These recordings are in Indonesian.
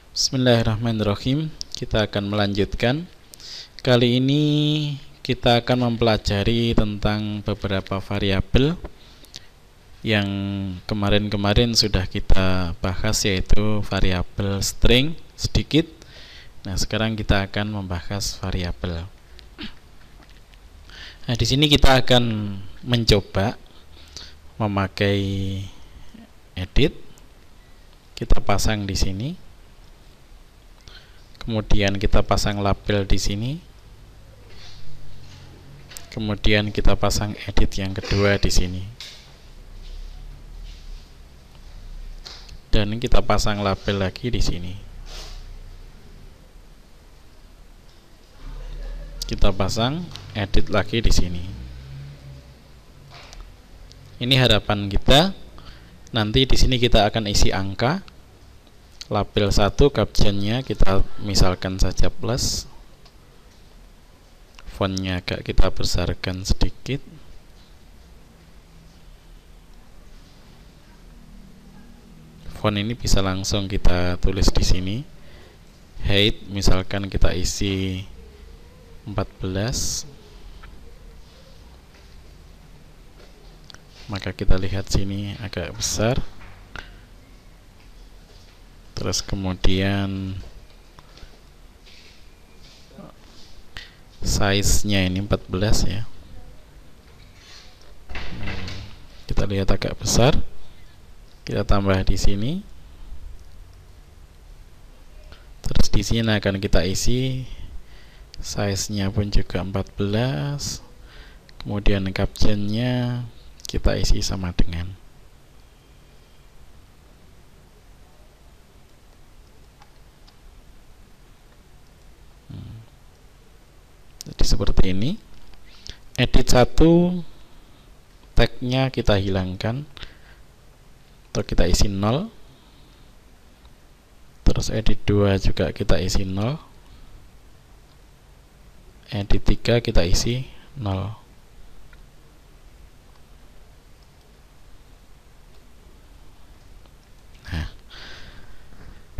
Bismillahirrahmanirrahim. Kita akan melanjutkan. Kali ini kita akan mempelajari tentang beberapa variabel yang kemarin-kemarin sudah kita bahas, yaitu variabel string sedikit. Nah, sekarang kita akan membahas variabel. Nah, di sini kita akan mencoba memakai edit. Kita pasang di sini. Kemudian kita pasang label di sini. Kemudian kita pasang edit yang kedua di sini. Dan kita pasang label lagi di sini. Kita pasang edit lagi di sini. Ini harapan kita. Nanti di sini kita akan isi angka. Label 1 captionnya kita misalkan saja plus. Fontnya agak kita besarkan sedikit. Font ini bisa langsung kita tulis di sini. Height misalkan kita isi 14. Maka kita lihat sini agak besar. Terus kemudian size-nya ini 14 ya. Kita lihat agak besar. Kita tambah di sini. Terus di sini akan kita isi size-nya pun juga 14. Kemudian caption-nya kita isi sama dengan. Jadi seperti ini. Edit 1 tag-nya kita hilangkan atau kita isi 0. Terus edit 2 juga kita isi 0. Edit 3 kita isi 0.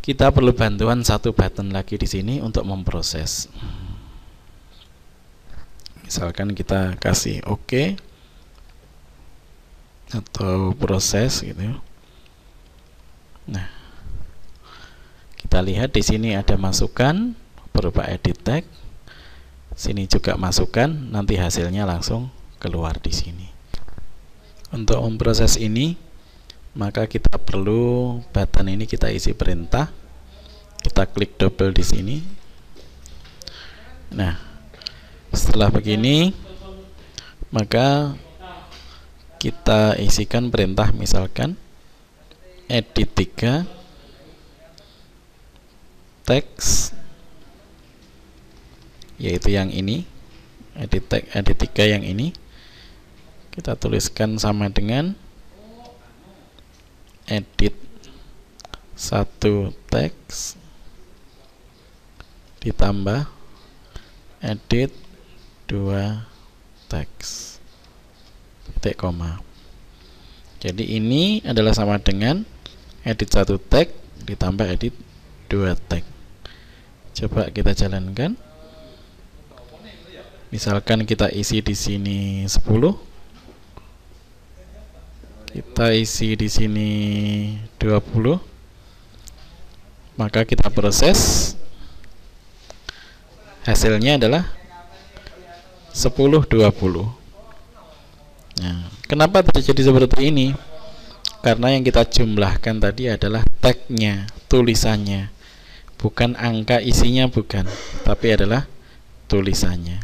Kita perlu bantuan satu button lagi di sini untuk memproses. Misalkan kita kasih OK atau proses gitu. Nah, kita lihat di sini ada masukan berupa edit tag. Sini juga masukan, nanti hasilnya langsung keluar di sini. Untuk memproses ini, maka kita perlu button ini kita isi perintah. Kita klik double di sini. Nah, setelah begini, maka kita isikan perintah misalkan edit 3 teks, yaitu yang ini. Edit 3 yang ini kita tuliskan sama dengan edit 1 teks ditambah edit 2 teks titik koma. Jadi ini adalah sama dengan edit 1 tag ditambah edit 2 tag. Coba kita jalankan. Misalkan kita isi di sini 10. Kita isi di sini 20. Maka kita proses. Hasilnya adalah 10 20. Nah, kenapa terjadi seperti ini? Karena yang kita jumlahkan tadi adalah tag-nya, tulisannya. Bukan angka isinya, bukan, tapi adalah tulisannya.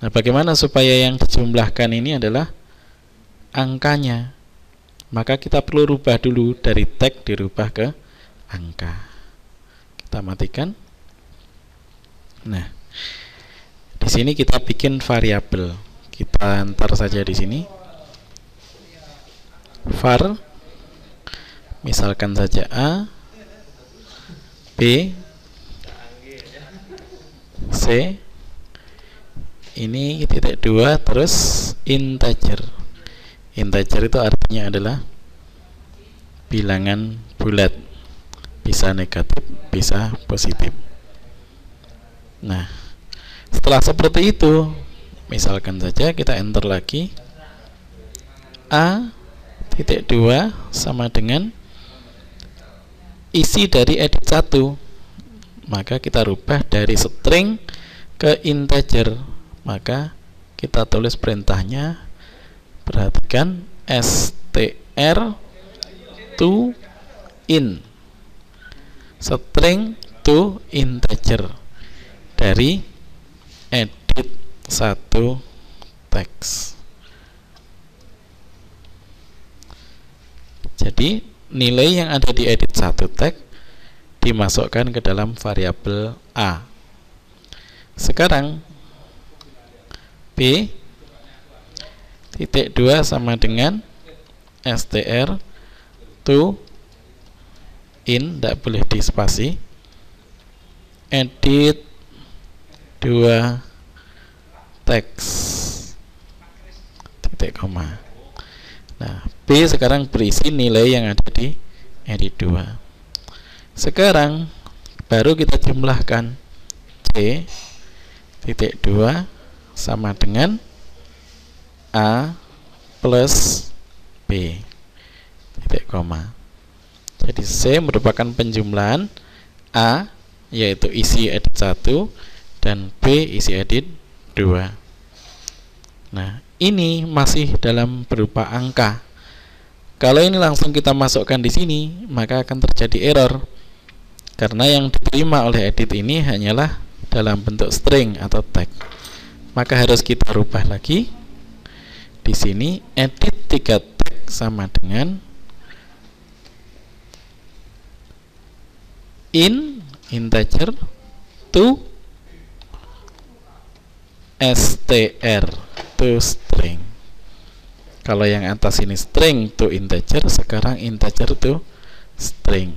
Nah, bagaimana supaya yang dijumlahkan ini adalah angkanya? Maka kita perlu rubah dulu dari tag dirubah ke angka. Kita matikan. Nah, di sini kita bikin variabel. Kita antar saja di sini. Var misalkan saja A, B, C. Ini titik 2 terus integer. Integer itu artinya adalah bilangan bulat. Bisa bisa negatif, bisa positif. Nah, setelah seperti itu, misalkan saja kita enter lagi A titik 2 sama dengan isi dari edit 1, maka kita rubah dari string ke integer, maka kita tulis perintahnya, perhatikan, str to in, string to integer dari edit 1 teks. Jadi nilai yang ada di edit 1 teks dimasukkan ke dalam variabel A. Sekarang B titik 2 sama dengan str to in, tidak boleh di spasi, edit 2 teks titik koma. Nah, B sekarang berisi nilai yang ada di edit 2. Sekarang baru kita jumlahkan, C titik 2 sama dengan A plus B titik koma. Jadi C merupakan penjumlahan A, yaitu isi edit 1, dan B isi edit 2. Nah, ini masih dalam berupa angka. Kalau ini langsung kita masukkan di sini, maka akan terjadi error, karena yang diterima oleh edit ini hanyalah dalam bentuk string atau tag. Maka harus kita rubah lagi. Di sini edit 3 tag sama dengan in integer to str to string. Kalau yang atas ini string to integer, sekarang integer to string.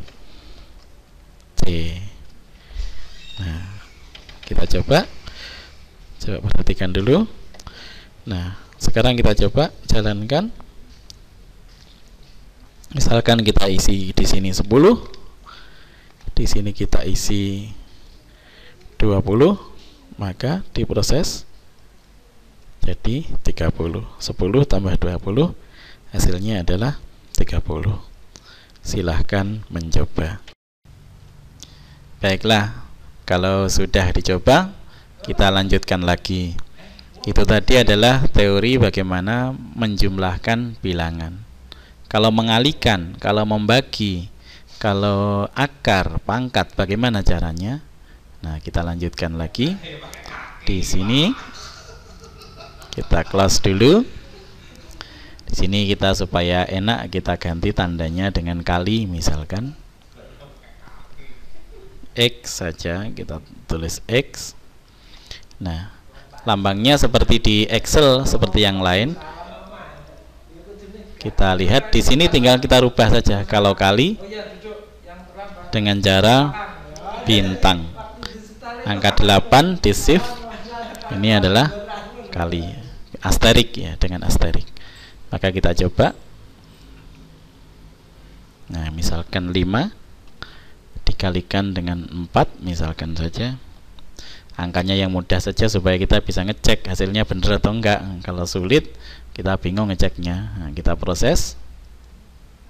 C. Nah, kita coba perhatikan dulu. Nah, sekarang kita coba jalankan. Misalkan kita isi di sini 10, di sini kita isi 20, maka diproses jadi 30. 10 tambah 20 hasilnya adalah 30. Silahkan mencoba. Baiklah, kalau sudah dicoba, kita lanjutkan lagi. Itu tadi adalah teori bagaimana menjumlahkan bilangan. Kalau mengalikan, kalau membagi, kalau akar, pangkat, bagaimana caranya? Nah, kita lanjutkan lagi. Di sini kita close dulu. Di sini kita supaya enak kita ganti tandanya dengan kali, misalkan X saja, kita tulis X. Nah, lambangnya seperti di Excel, seperti yang lain. Kita lihat di sini tinggal kita rubah saja. Kalau kali dengan cara bintang, angka 8 di shift, ini adalah kali, asterik ya, dengan asterik. Maka kita coba. Nah, misalkan 5 dikalikan dengan 4, misalkan saja. Angkanya yang mudah saja supaya kita bisa ngecek hasilnya benar atau enggak. Kalau sulit, kita bingung ngeceknya. Nah, kita proses.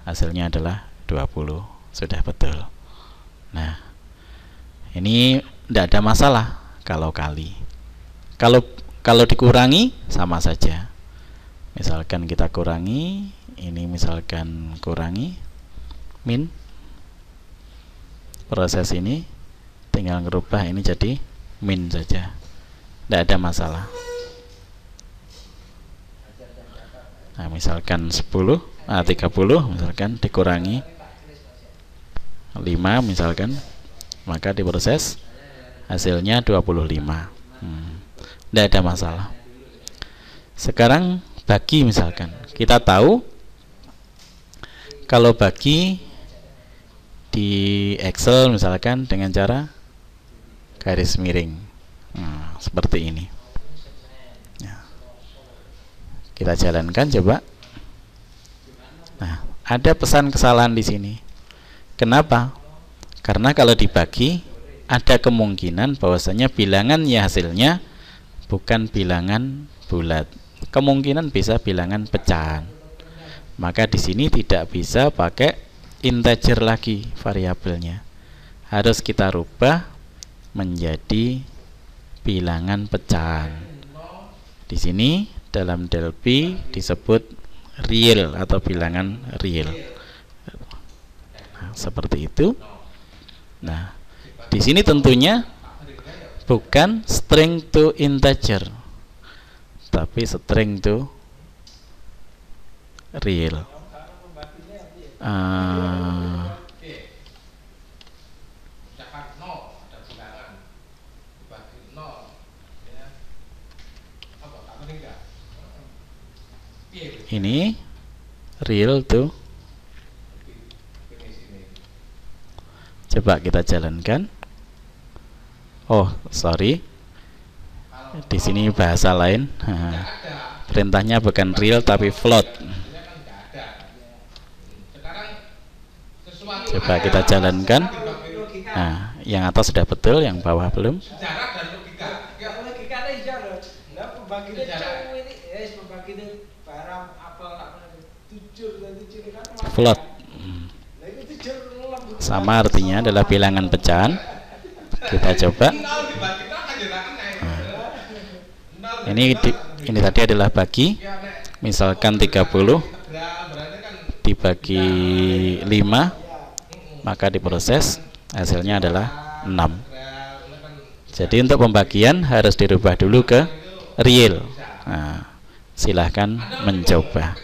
Hasilnya adalah 20. Sudah betul. Nah, ini tidak ada masalah kalau kali. Kalau dikurangi sama saja. Misalkan kita kurangi, ini misalkan kurangi min. Proses ini tinggal ngerubah ini jadi min saja. Tidak ada masalah. Nah, misalkan 30 misalkan dikurangi 5 misalkan, maka diproses hasilnya 25. Tidak ada masalah. Sekarang bagi, misalkan kita tahu kalau bagi di Excel misalkan dengan cara garis miring, seperti ini. Kita jalankan coba. Nah, ada pesan kesalahan di sini. Kenapa? Karena kalau dibagi ada kemungkinan bahwasanya bilangannya hasilnya bukan bilangan bulat. Kemungkinan bisa bilangan pecahan. Maka di sini tidak bisa pakai integer lagi variabelnya. Harus kita rubah menjadi bilangan pecahan. Di sini dalam del P disebut real atau bilangan real. Nah, seperti itu. Nah, di sini tentunya bukan string to integer, tapi string to real. Ini real to. Coba kita jalankan. Oh, sorry. Di sini bahasa lain. Perintahnya bukan real tapi float. Coba kita jalankan. Nah, yang atas sudah betul, yang bawah belum. Float. Sama artinya adalah bilangan pecahan. Kita coba. Nah, ini tadi adalah bagi. Misalkan 30 dibagi 5, maka diproses hasilnya adalah 6. Jadi untuk pembagian harus dirubah dulu ke real. Nah, silahkan mencoba.